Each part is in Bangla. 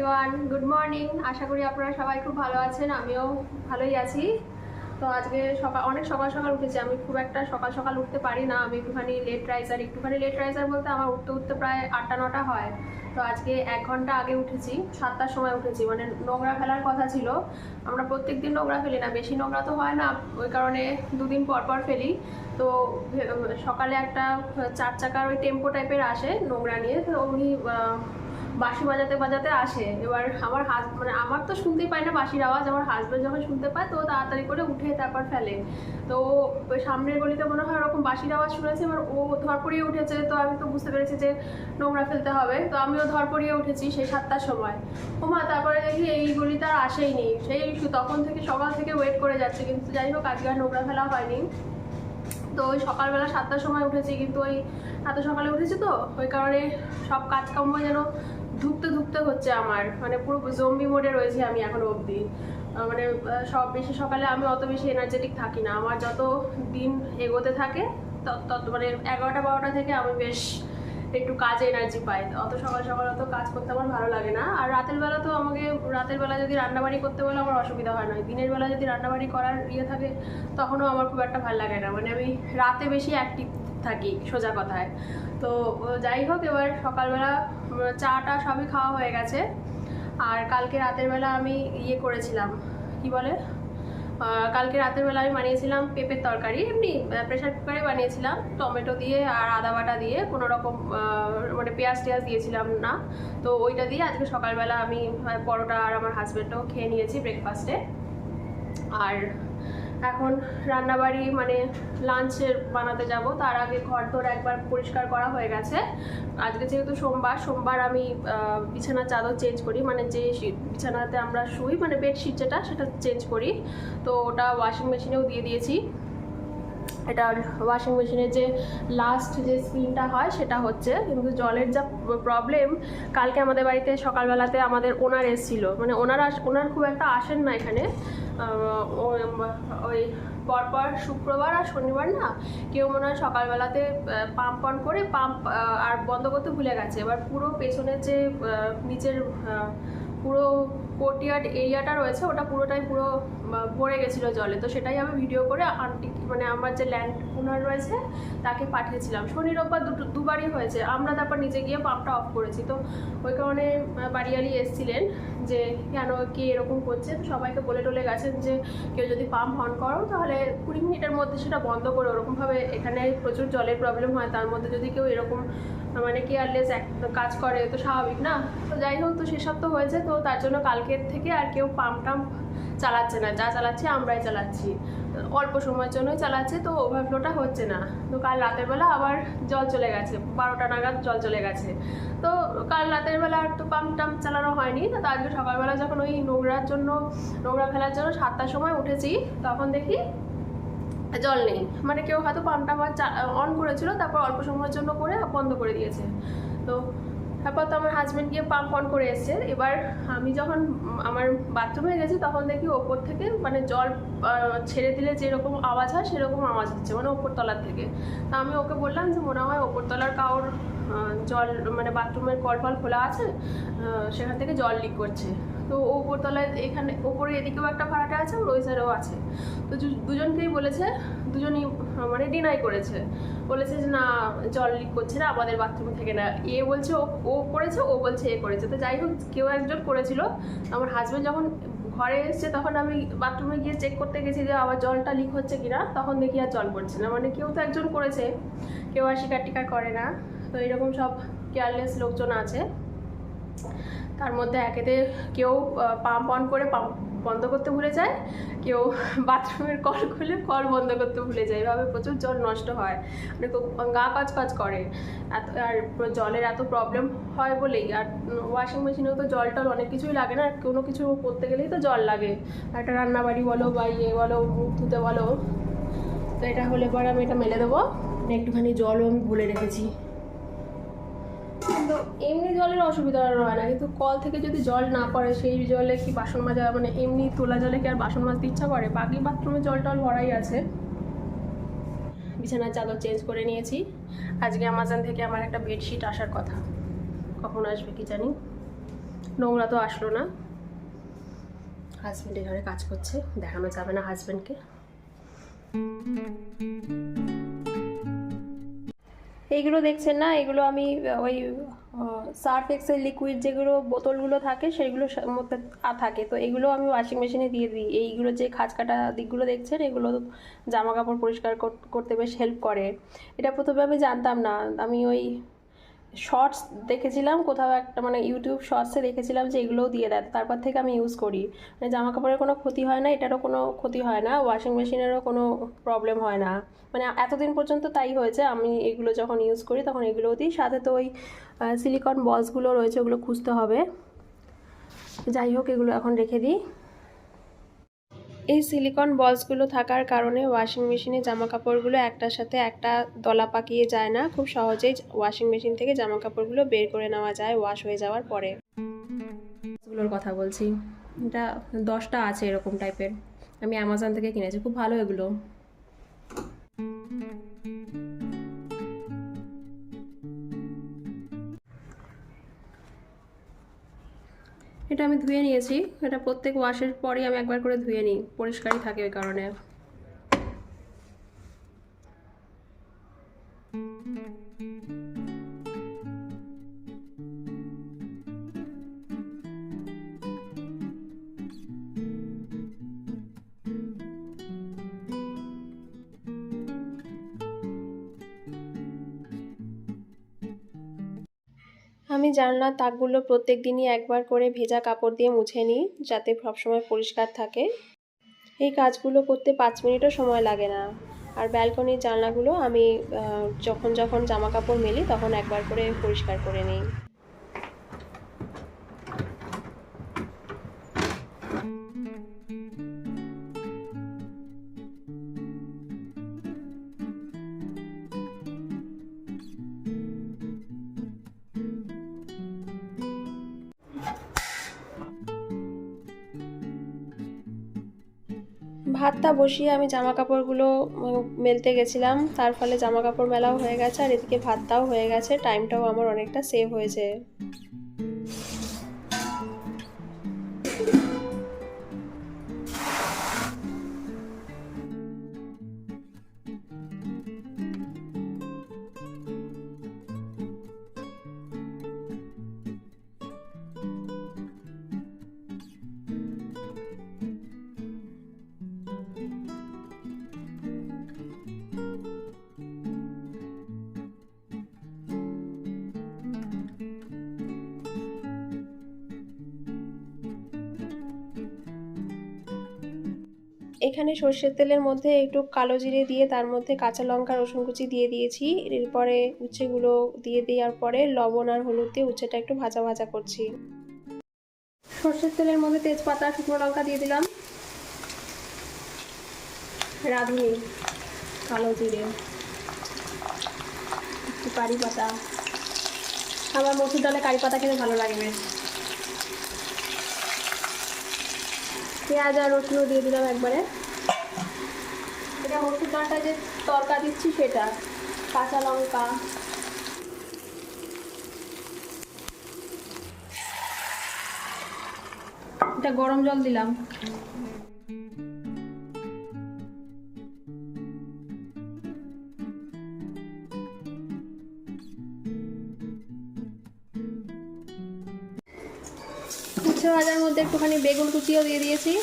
Everyone, good morning. আশা করি আপনারা সবাই খুব ভালো আছেন, আমিও ভালোই আছি। তো আজকে অনেক সকাল সকাল উঠেছি। আমি খুব একটা সকাল সকাল উঠতে পারি না, আমি একটুখানি লেট রাইজার বলতে আমার উঠতে উঠতে প্রায় 8টা-9টা হয়। তো আজকে 1 ঘন্টা আগে উঠেছি, 7টার সময় উঠেছি। মানে নোংরা ফেলার কথা ছিল, আমরা প্রত্যেকদিন নোংরা ফেলি না, বেশি নোংরা তো হয় না, ওই কারণে 2 দিন পর পর ফেলি। তো সকালে একটা 4 চাকার ওই টেম্পো টাইপের আসে নোংরা নিয়ে, তো উনি বাঁশি বাজাতে বাজাতে আসে। এবার আমার মানে আমার তো শুনতেই পাই না বাঁশির আওয়াজ, আমার হাজব্যান্ড যখন শুনতে পায় তো তাড়াতাড়ি করে উঠে তারপর ফেলে। তো ওই সামনের গলিতে মনে হয় ওরকম বাঁশির আওয়াজ শুনেছে, এবার ও ধরপড়িয়ে উঠেছে। তো আমি তো বুঝতে পেরেছি যে নোংরা ফেলতে হবে, তো আমিও ধরপড়িয়ে উঠেছি সেই 7টার সময়। ওমা তারপরে দেখি এই গলিতে আর আসেই নি, সেই তখন থেকে সকাল থেকে ওয়েট করে যাচ্ছে, কিন্তু যাই হোক আজকে আর নোংরা ফেলা হয়নি। তো ওই সকালবেলা 7টার সময় উঠেছি, কিন্তু ওই এত সকালে উঠেছি তো ওই কারণে সব কাজকর্ম যেন ধুকতে ধুকতে হচ্ছে আমার, মানে পুরো জম্বি মোডে রয়েছে আমি এখনো অবধি। মানে সব বেশি সকালে আমি অত বেশি এনার্জেটিক থাকি না, আমার যত দিন এগোতে থাকে তত মানে 11টা-12টা থেকে আমি বেশ একটু কাজে এনার্জি পাই। অত সকাল সকাল অত কাজ করতে আমার ভালো লাগে না। আর রাতের বেলা তো আমাকে রাতের বেলা যদি রান্নাবাড়ি করতে বলে আমার অসুবিধা হয় না, দিনের বেলা যদি রান্নাবাড়ি করার থাকে তখনও আমার খুব একটা ভালো লাগে না, মানে আমি রাতে বেশি অ্যাক্টিভ থাকি সোজা কথায়। তো যাই হোক, এবার সকালবেলা চাটা সবই খাওয়া হয়ে গেছে। আর কালকে রাতের বেলা আমি করেছিলাম, কি বলে, কালকে রাতের বেলা আমি বানিয়েছিলাম পেঁপের তরকারি, এমনি প্রেশার কুকারে বানিয়েছিলাম, টমেটো দিয়ে আর আদা বাটা দিয়ে, কোনো রকম মানে পেঁয়াজ টেয়াজ দিয়েছিলাম না। তো ওইটা দিয়ে আজকে সকালবেলা আমি পরোটা আর আমার হাজব্যান্ডও খেয়ে নিয়েছি ব্রেকফাস্টে। আর এখন রান্নাবাড়ি মানে লাঞ্চের বানাতে যাব, তার আগে ঘর তোর একবার পরিষ্কার করা হয়ে গেছে। আজকে যেহেতু সোমবার আমি বিছানার চাদর চেঞ্জ করি, মানে যে বিছানাতে আমরা শুই মানে বেডশিট সেটা চেঞ্জ করি। তো ওটা ওয়াশিং মেশিনেও দিয়ে দিয়েছি। এটা ওয়াশিং মেশিনের যে লাস্ট যে স্পিনটা হয় সেটা হচ্ছে, কিন্তু জলের যা প্রবলেম, কালকে আমাদের বাড়িতে সকালবেলাতে আমাদের ওনার এসেছিল, মানে ওনার খুব একটা আসেন না এখানে। ওই পরপর শুক্রবার আর শনিবার না কেউ মনে হয় সকালবেলাতে পাম্প অন করে পাম্প আর বন্ধ করতে ভুলে গেছে। এবার পুরো পেছনের যে নিচের পুরো কোর্টইয়ার্ড এরিয়াটা রয়েছে ওটা পুরোটাই ভরে গেছিলো জলে। তো সেটাই আমি ভিডিও করে আন্টি মানে আমার যে ল্যান্ড ওনার রয়েছে তাকে পাঠিয়েছিলাম। শনি রোববার দুবারই হয়েছে, আমরা তারপর নিচে গিয়ে পাম্পটা অফ করেছি। তো ওই কারণে বাড়িওয়ালি এসেছিলেন যে কেন কি এরকম করছে, সবাইকে বলে টলে গেছেন যে কেউ যদি পাম্প অন করো তাহলে 20 মিনিটের মধ্যে সেটা বন্ধ করে। ওরকমভাবে এখানে প্রচুর জলের প্রবলেম হয়, তার মধ্যে যদি কেউ এরকম মানে কেয়ারলেস কাজ করে তো স্বাভাবিক না। তো যাই হোক, তো সেসব তো হয়েছে। তো তার জন্য কালকের থেকে আর কেউ পাম্প টাম্প চালাচ্ছে না, যা চালাচ্ছে আমরাই চালাচ্ছি, অল্প সময়ের জন্যই চালাচ্ছে, তো ওভারফ্লোটা হচ্ছে না। তো কাল রাতের বেলা আবার জল চলে গেছে, 12টা নাগাদ জল চলে গেছে। তো কাল রাতের বেলা আর তো পাম্প টাম্প চালানো হয়নি। তো আজকে সকালবেলা যখন ওই নোংরা ফেলার জন্য 7টার সময় উঠেছি, তখন দেখি জল নেই, মানে কেউ হয়তো পাম্পটা আমার অন করেছিল, তারপর অল্প সময়ের জন্য করে বন্ধ করে দিয়েছে। তো তারপর তো আমার হাজব্যান্ড গিয়ে পাম্প অন করে এসছে। এবার আমি যখন আমার বাথরুমে গেছি তখন দেখি ওপর থেকে মানে জল ছেড়ে দিলে যেরকম আওয়াজ হয় সেরকম আওয়াজ হচ্ছে, মানে ওপরতলার থেকে। তা আমি ওকে বললাম যে মনে হয় ওপরতলার কারোর জল মানে বাথরুমের কল ফল খোলা আছে, সেখান থেকে জল লিক করছে। তো ওপরতলায় এখানে ওপরে এদিকেও একটা ভাড়াটা আছে, ওর ওই সাইডেও আছে। তো দুজনকেই বলেছে, দুজনই মানে ডিনাই করেছে, বলেছে যে না জল লিক করছে না আমাদের বাথরুম থেকে না। বলছে ও করেছে, ও বলছে এ করেছে। তো যাই হোক কেউ একজন করেছিল। আমার হাজব্যান্ড যখন ঘরে এসছে তখন আমি বাথরুমে গিয়ে চেক করতে গেছি যে আবার জলটা লিক হচ্ছে কিনা, তখন দেখি আর জল পড়ছে না। মানে কেউ তো একজন করেছে, কেউ আর স্বীকার টিকার করে না। তো এরকম সব কেয়ারলেস লোকজন আছে। তার মধ্যে একেতে কেউ পাম্প অন করে পাম্প বন্ধ করতে ভুলে যায়, কেউ বাথরুমের কল খুলে কল বন্ধ করতে ভুলে যায়। এভাবে প্রচুর জল নষ্ট হয়, মানে গা কাজ করে আর জলের এত প্রবলেম হয় বলেই। আর ওয়াশিং মেশিনেও তো জল টল অনেক কিছুই লাগে না, কোনো কিছু করতে গেলেই তো জল লাগে, একটা রান্নাবাড়ি বলো বা বলো মুখ ধুতে বলো। তো এটা হলে পরে আমি এটা মেলে দেবো। একটুখানি জলও আমি ভুলে রেখেছি। তো এমনি জলের অসুবিধা হয় না, কিন্তু কল থেকে যদি জল না পড়ে সেই জলে কি বাসন মাজা, মানে এমনি তোলা জলে কি আর বাসন মাজতে ইচ্ছা করে? বাকি বাথরুমে জল টল ভরাই আছে। বিছানার চাদর চেঞ্জ করে নিয়েছি। আজকে অ্যামাজন থেকে আমার একটা বেডশিট আসার কথা, কখন আসবে কি জানি। নোংরা তো আসলো না। হাজব্যান্ড এখানে কাজ করছে, দেখানো যাবে না হাজব্যান্ডকে। এইগুলো দেখছেন না, এগুলো আমি ওই সার্ফ এক্সেল লিকুইড যেগুলো বোতলগুলো থাকে সেগুলোর মধ্যে থাকে, তো এগুলো আমি ওয়াশিং মেশিনে দিয়ে দিই। এইগুলো যে খাঁজ কাটা দিকগুলো দেখছেন, এগুলো জামা কাপড় পরিষ্কার করতে বেশ হেল্প করে। এটা প্রথমে আমি জানতাম না, আমি ওই শর্টস দেখেছিলাম কোথাও একটা, মানে ইউটিউব শর্টসে দেখেছিলাম যে এগুলোও দিয়ে দেয়, তারপর থেকে আমি ইউজ করি। মানে জামা কাপড়ের কোনো ক্ষতি হয় না, এটারও কোনো ক্ষতি হয় না, ওয়াশিং মেশিনেরও কোনো প্রবলেম হয় না। মানে এতদিন পর্যন্ত তাই হয়েছে। আমি এগুলো যখন ইউজ করি তখন এগুলোও দিই, সাথে তো ওই সিলিকন বলসগুলো রয়েছে, ওগুলো খুঁজতে হবে। যাই হোক, এগুলো এখন রেখে দিই। এই সিলিকন বলসগুলো থাকার কারণে ওয়াশিং মেশিনে জামা কাপড়গুলো একটার সাথে একটা দলা পাকিয়ে যায় না, খুব সহজেই ওয়াশিং মেশিন থেকে জামা কাপড়গুলো বের করে নেওয়া যায় ওয়াশ হয়ে যাওয়ার পরে। এগুলোর কথা বলছি, এটা 10টা আছে এরকম টাইপের, আমি অ্যামাজন থেকে কিনেছি, খুব ভালো এগুলো। এটা আমি ধুয়ে নিয়েছি, এটা প্রত্যেক ওয়াশের পরেই আমি একবার করে ধুয়ে নিই, পরিষ্কারই থাকে ওই কারণে। আমি জানলার তাকগুলো প্রত্যেক দিনই একবার করে ভেজা কাপড় দিয়ে মুছে নিই, যাতে সবসময় পরিষ্কার থাকে। এই কাজগুলো করতে 5 মিনিটও সময় লাগে না। আর ব্যালকনির জানলাগুলো আমি যখন যখন জামা কাপড় মেলি তখন একবার করে পরিষ্কার করে নিই। ভাতটা বসিয়ে আমি জামা কাপড়গুলো মেলতে গেছিলাম, তার ফলে জামা কাপড় মেলাও হয়ে গেছে আর এদিকে ভাতটাও হয়ে গেছে, টাইমটাও আমার অনেকটা সেভ হয়েছে। এখানে সর্ষের তেলের মধ্যে একটু কালো জিরে দিয়ে তার মধ্যে কাঁচা লঙ্কা রসুন কুচি দিয়ে দিয়েছি, এরপরে উচ্ছেগুলো দিয়ে দেওয়ার পরে লবণ আর হলুদ দিয়ে উচ্ছেটা একটু ভাজা ভাজা করছি। সর্ষের তেলের মধ্যে তেজপাতা শুকনো লঙ্কা দিয়ে দিলাম, রাঁধুনি, কালো জিরে, একটু কারি পাতা, আমার মসুর ডালে কারি পাতা খেতে ভালো লাগে বেশ, পেঁয়াজ আর রসুনও দিয়ে দিলাম একবারে। এটা মসুর ডালটা যে তরকা দিচ্ছি সেটা, কাঁচা লঙ্কা, এটা গরম জল দিলাম। উচ্ছে ভাজার মধ্যে একটুখানি বেগুন কুচিও দিয়ে দিয়েছি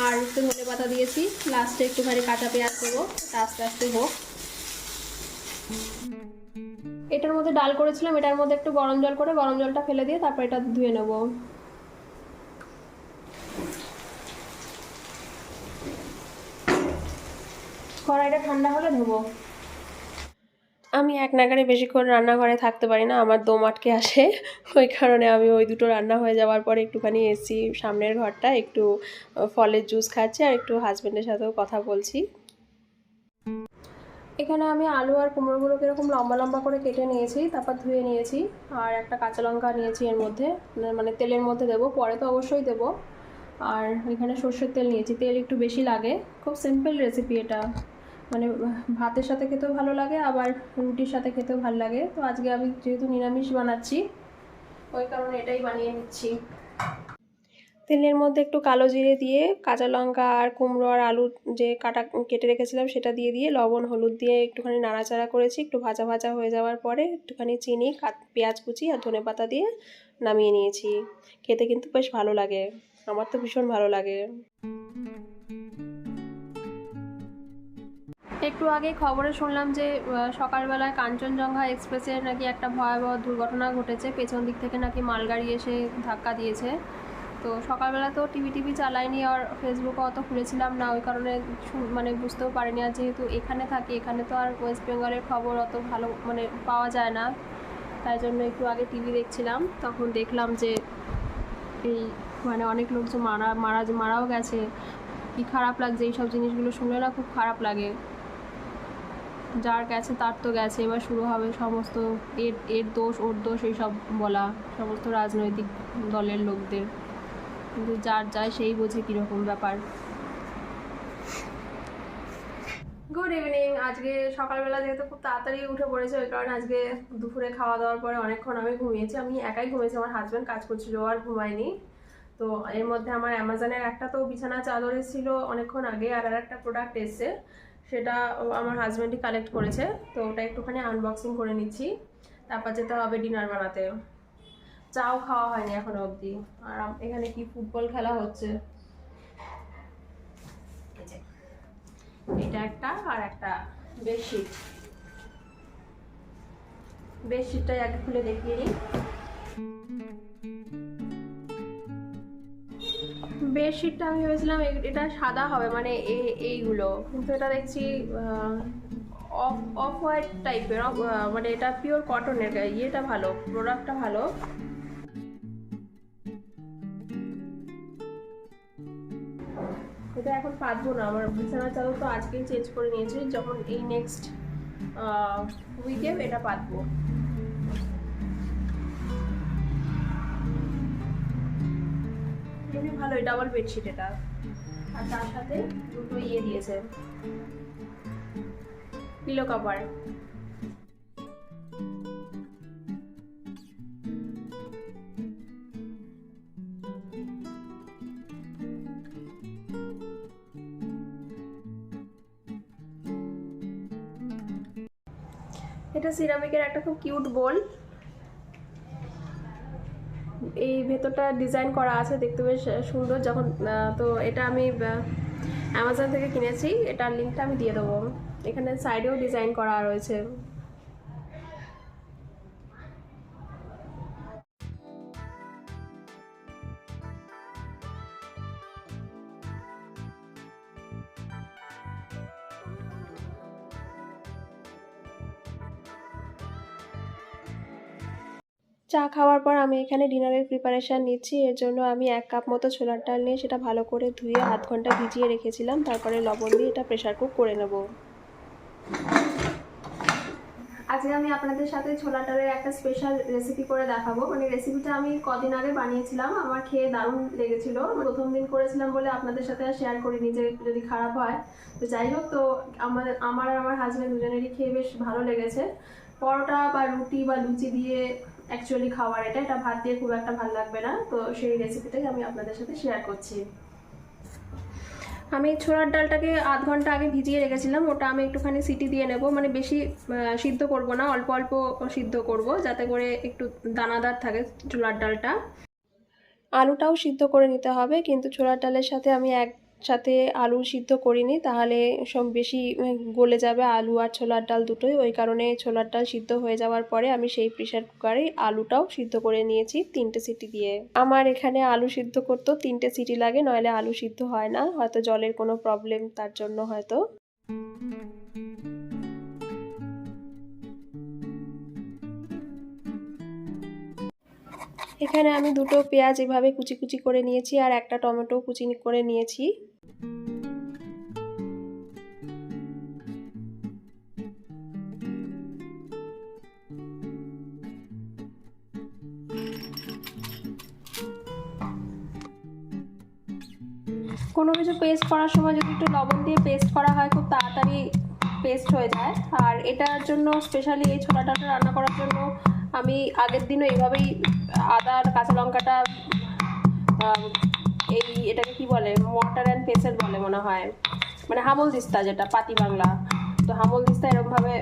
আর একটু ধনে পাতা দিয়েছি, লাস্টে একটুখানি কাঁচা পেঁয়াজ দেবো, আস্তে আস্তে হোক। এটার মধ্যে ডাল করেছিলাম, এটার মধ্যে একটু গরম জল করে গরম জলটা ফেলে দিয়ে তারপর এটা ধুয়ে নেব। কড়াইটা ঠান্ডা হলে ধোবো। আমি এক নাগারে বেশিক্ষণ রান্নাঘরে থাকতে পারি না, আমার দম আটকে আসে, ওই কারণে আমি ওই দুটো রান্না হয়ে যাওয়ার পরে একটুখানি এসি সামনের ঘরটা, একটু ফলের জুস খাচ্ছি আর একটু হাজব্যান্ডের সাথেও কথা বলছি। এখানে আমি আলু আর কুমড়োগুলোকে এরকম লম্বা লম্বা করে কেটে নিয়েছি, তারপর ধুয়ে নিয়েছি, আর একটা কাঁচা লঙ্কা নিয়েছি এর মধ্যে, মানে তেলের মধ্যে দেবো, পরে তো অবশ্যই দেবো। আর এখানে সর্ষের তেল নিয়েছি, তেল একটু বেশি লাগে, খুব সিম্পল রেসিপি এটা, মানে ভাতের সাথে খেতেও ভালো লাগে আবার রুটির সাথে খেতেও ভালো লাগে। তো আজকে আমি যেহেতু নিরামিষ বানাচ্ছি ওই কারণে এটাই বানিয়ে নিচ্ছি। তেলের মধ্যে একটু কালো জিরে দিয়ে কাঁচা লঙ্কা আর কুমড়ো আর আলু যে কেটে রেখেছিলাম সেটা দিয়ে লবণ হলুদ দিয়ে একটুখানি নাড়াচাড়া করেছি। একটু ভাজা ভাজা হয়ে যাওয়ার পরে একটুখানি চিনি পেঁয়াজ কুচি আর ধনেপাতা দিয়ে নামিয়ে নিয়েছি। খেতে কিন্তু বেশ ভালো লাগে, আমার তো ভীষণ ভালো লাগে। একটু আগে খবরে শুনলাম যে সকালবেলায় কাঞ্চনজঙ্ঘা এক্সপ্রেসের নাকি একটা ভয়াবহ দুর্ঘটনা ঘটেছে, পেছন দিক থেকে নাকি মালগাড়ি এসে ধাক্কা দিয়েছে। তো সকালবেলা তো টিভি চালাইনি আর ফেসবুকে অত খুলেছিলাম না, ওই কারণে মানে বুঝতেও পারিনি। আর যেহেতু এখানে থাকি, এখানে তো আর ওয়েস্ট বেঙ্গলের খবর অত ভালো মানে পাওয়া যায় না, তাই জন্য একটু আগে টিভি দেখছিলাম। তখন দেখলাম যে এই মানে অনেক লোক যে মারাও গেছে। কি খারাপ লাগছে এইসব জিনিসগুলো শুনলে না, খুব খারাপ লাগে। যার গেছে তার তো গেছে, এবার শুরু হবে সমস্ত এর দোষ ওর দোষ এইসব বলা সমস্ত রাজনৈতিক দলের লোকদের। কিন্তু যার যায় সেই বোঝে কীরকম ব্যাপার। Good evening. আজকে সকালবেলা যেহেতু খুব তাড়াতাড়ি উঠে পড়েছে, ওই কারণে আজকে দুপুরে খাওয়া দাওয়ার পরে অনেকক্ষণ আমি ঘুমিয়েছি। আমি একাই ঘুমিয়েছি, আমার হাজব্যান্ড কাজ করছিল, আর ঘুমায়নি। তো এর মধ্যে আমার অ্যামাজনের একটা তো বিছানা চাদর এসেছিলো অনেকক্ষণ আগে, আর একটা প্রোডাক্ট এসছে, সেটা আমার হাজব্যান্ডই কালেক্ট করেছে। তো ওটা একটুখানি আনবক্সিং করে নিচ্ছি, তারপর যেতে হবে ডিনার বানাতে। চাও খাওয়া হয়নি এখনো অবধি। আর এখানে কি ফুটবল খেলা হচ্ছে। এটা একটা, আর একটা বেডশিটটাই আগে খুলে দেখিয়ে নিই। বেডশিটটা আমি ভেবেছিলাম এটা সাদা হবে, মানে এইগুলো, কিন্তু এটা দেখছি অফ হোয়াইট টাইপের, মানে এটা পিওর কটনের। ইয়েটা ভালো, প্রোডাক্টটা ভালো। এটা এখন পাতবো না, আমার বিছানার চাদর তো আজকেই চেঞ্জ করে নিয়েছি, যখন এই নেক্সট উইকে এটা পাতবো। এমনি ভালোই ডাবল বেডশিট এটা, আর তার সাথে দুটো ইয়ে দিয়েছে পিলো কভার। এটা সিরামিকের একটা খুব কিউট বোল, এই ভেতরটা ডিজাইন করা আছে, দেখতে বেশ সুন্দর। যখন তো এটা আমি অ্যামাজন থেকে কিনেছি, এটার লিঙ্কটা আমি দিয়ে দেবো। এখানে সাইডেও ডিজাইন করা রয়েছে। চা খাওয়ার পর আমি এখানে ডিনারের প্রিপারেশান নিচ্ছি। এর জন্য আমি 1 কাপ মতো ছোলার ডাল নিয়ে সেটা ভালো করে ধুয়ে আধ ঘন্টা ভিজিয়ে রেখেছিলাম, তারপরে লবণ দিয়ে এটা প্রেশার কুক করে নেব। আজকে আমি আপনাদের সাথে ছোলা ডালের একটা স্পেশাল রেসিপি করে দেখাবো। মানে রেসিপিটা আমি কদিন আগে বানিয়েছিলাম, আমার খেয়ে দারুণ লেগেছিল। প্রথম দিন করেছিলাম বলে আপনাদের সাথে আর শেয়ার করিনি যে যদি খারাপ হয়। তো যাই হোক, তো আমার আর আমার হাজব্যান্ড দুজনেরই খেয়ে বেশ ভালো লেগেছে। পরোটা বা রুটি বা লুচি দিয়ে অ্যাকচুয়ালি খাওয়ার এটা ভাত দিয়ে খুব একটা ভালো লাগবে না। তো সেই রেসিপিটাই আমি আপনাদের সাথে শেয়ার করছি। আমি ছোলার ডালটাকে আধ ঘন্টা আগে ভিজিয়ে রেখেছিলাম, ওটা আমি একটুখানি সিটি দিয়ে নেব। মানে বেশি সিদ্ধ করব না, অল্প অল্প সিদ্ধ করব, যাতে করে একটু দানাদার থাকে ছোলার ডালটা। আলুটাও সিদ্ধ করে নিতে হবে, কিন্তু ছোলার ডালের সাথে আমি একসাথে আলু সিদ্ধ করিনি, তাহলে সব বেশি গলে যাবে আলু আর ছোলার ডাল দুটোই। ওই কারণে ছোলার ডাল সিদ্ধ হয়ে যাওয়ার পরে আমি সেই প্রেশার কুকারে আলুটাও সিদ্ধ করে নিয়েছি 3টে সিটি দিয়ে। আমার এখানে আলু সিদ্ধ করতেও 3টে সিটি লাগে, নইলে আলু সিদ্ধ হয় না, হয়তো জলের কোনো প্রবলেম, তার জন্য হয়তো। এখানে আমি 2টো পেঁয়াজ এভাবে কুচি কুচি করে নিয়েছি, আর একটা টমেটো কুচি করে নিয়েছি। কোনো কিছু পেস্ট করার সময় যদি একটু লবণ দিয়ে পেস্ট করা হয়, খুব তাড়াতাড়ি পেস্ট হয়ে যায়। আর এটার জন্য স্পেশালি এই ছোলা ডালটা রান্না করার জন্য আমি আগের দিনও এইভাবেই আদা আর কাঁচা লঙ্কাটা এটাকে কি বলে, মর্টার অ্যান্ড পেসেল বলে মনে হয়, মানে হামল দিস্তা, যেটা পাতি বাংলা। তো হামল দিস্তা এরকমভাবে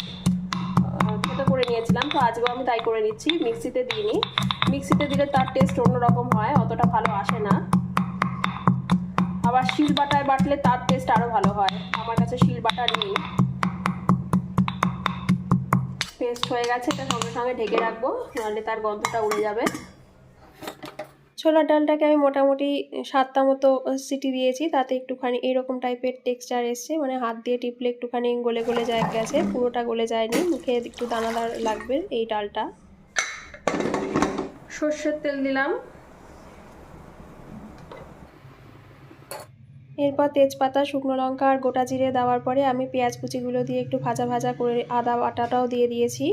থেতো করে নিয়েছিলাম, তো আজকেও আমি তাই করে নিচ্ছি। মিক্সিতে দিইনি, মিক্সিতে দিলে তার টেস্ট অন্যরকম হয়, অতটা ভালো আসে না। আবার শিল বাটায় বাটলে তার টেস্ট আরও ভালো হয়। আমার কাছে শিল বাটা নেই। পেস্ট হয়ে গেছে, এটা সঙ্গে সঙ্গে ঢেকে রাখবো, নাহলে তার গন্ধটা উড়ে যাবে। ছোলার ডালটাকে আমি মোটামুটি 7টা মতো সিটি দিয়েছি, তাতে একটুখানি এরকম টাইপের টেক্সচার এসছে, মানে হাত দিয়ে টিপলে একটুখানি গলে গলে যায় গেছে, পুরোটা গলে যায়নি, মুখে একটু দানাদার লাগবে এই ডালটা। সর্ষের তেল দিলাম, এরপর তেজপাতা, শুকনো লঙ্কা আর গোটা জিরে দেওয়ার পরে আমি পেঁয়াজ কুচিগুলো দিয়ে একটু ভাজা ভাজা করে আদা বাটাটাও দিয়ে দিয়েছি।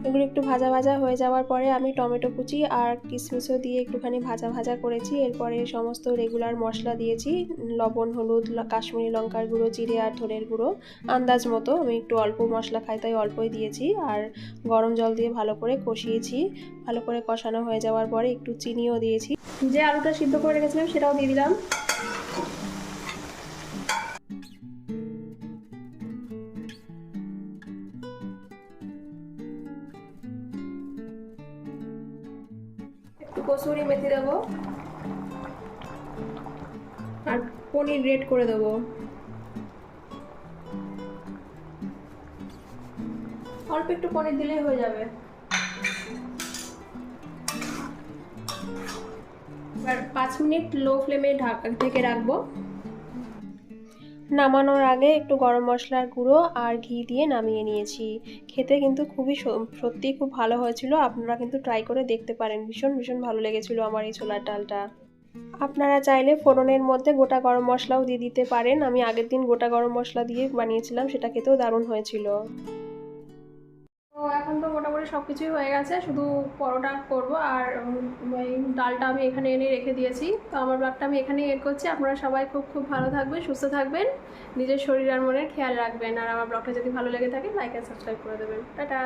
এগুলো একটু ভাজা ভাজা হয়ে যাওয়ার পরে আমি টমেটো কুচি আর কিশমিশও দিয়ে একটুখানি ভাজা ভাজা করেছি। এরপরে সমস্ত রেগুলার মশলা দিয়েছি, লবণ, হলুদ, কাশ্মীরি লঙ্কার গুঁড়ো, জিরে আর ধনের গুঁড়ো আন্দাজ মতো। আমি একটু অল্প মশলা খাই তাই অল্পই দিয়েছি, আর গরম জল দিয়ে ভালো করে কষিয়েছি। ভালো করে কষানো হয়ে যাওয়ার পরে একটু চিনিও দিয়েছি, যে আলুটা সিদ্ধ করে রেখেছিলাম সেটাও দিয়ে দিলাম। একটু কসুরি মেথি দেবো আর পনির গ্রেট করে দেবো। অল্প একটু পনির দিলেই হয়ে যাবে। এবার 5 মিনিট লো ফ্লেমে ঢেকে রাখবো। নামানোর আগে একটু গরম মশলার গুঁড়ো আর ঘি দিয়ে নামিয়ে নিয়েছি। খেতে কিন্তু খুবই সত্যিই খুব ভালো হয়েছিল, আপনারা কিন্তু ট্রাই করে দেখতে পারেন। ভীষণ ভীষণ ভালো লেগেছিল আমার এই ছোলার ডালটা। আপনারা চাইলে ফোড়নের মধ্যে গোটা গরম মশলাও দিয়ে দিতে পারেন। আমি আগের দিন গোটা গরম মশলা দিয়ে বানিয়েছিলাম, সেটা খেতেও দারুণ হয়েছিল। তো এখন তো মোটামুটি সব কিছুই হয়ে গেছে, শুধু পরোটা করব। আর ওই ডালটা আমি এখানে এনে রেখে দিয়েছি। তো আমার ব্লগটা আমি এখানেই এড করছি। আপনারা সবাই খুব খুব ভালো থাকবেন, সুস্থ থাকবেন, নিজের শরীর আর মনের খেয়াল রাখবেন। আর আমার ব্লগটা যদি ভালো লেগে থাকে লাইক অ্যান্ড সাবস্ক্রাইব করে দেবেন। টাটা।